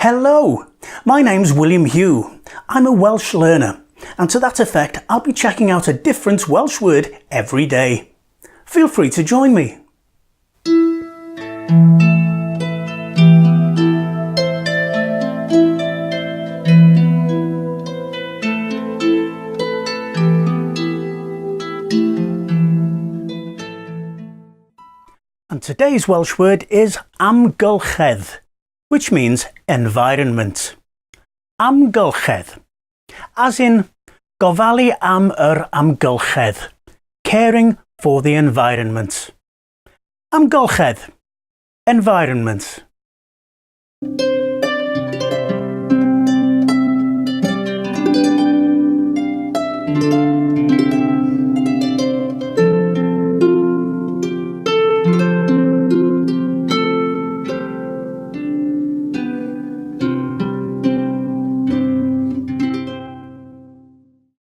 Hello, my name's William Hugh. I'm a Welsh learner, and to that effect I'll be checking out a different Welsh word every day. Feel free to join me. And today's Welsh word is Amgylchedd, which means environment. Amgylchedd, as in gofalu am amgylchedd, caring for the environment. Amgylchedd, environment.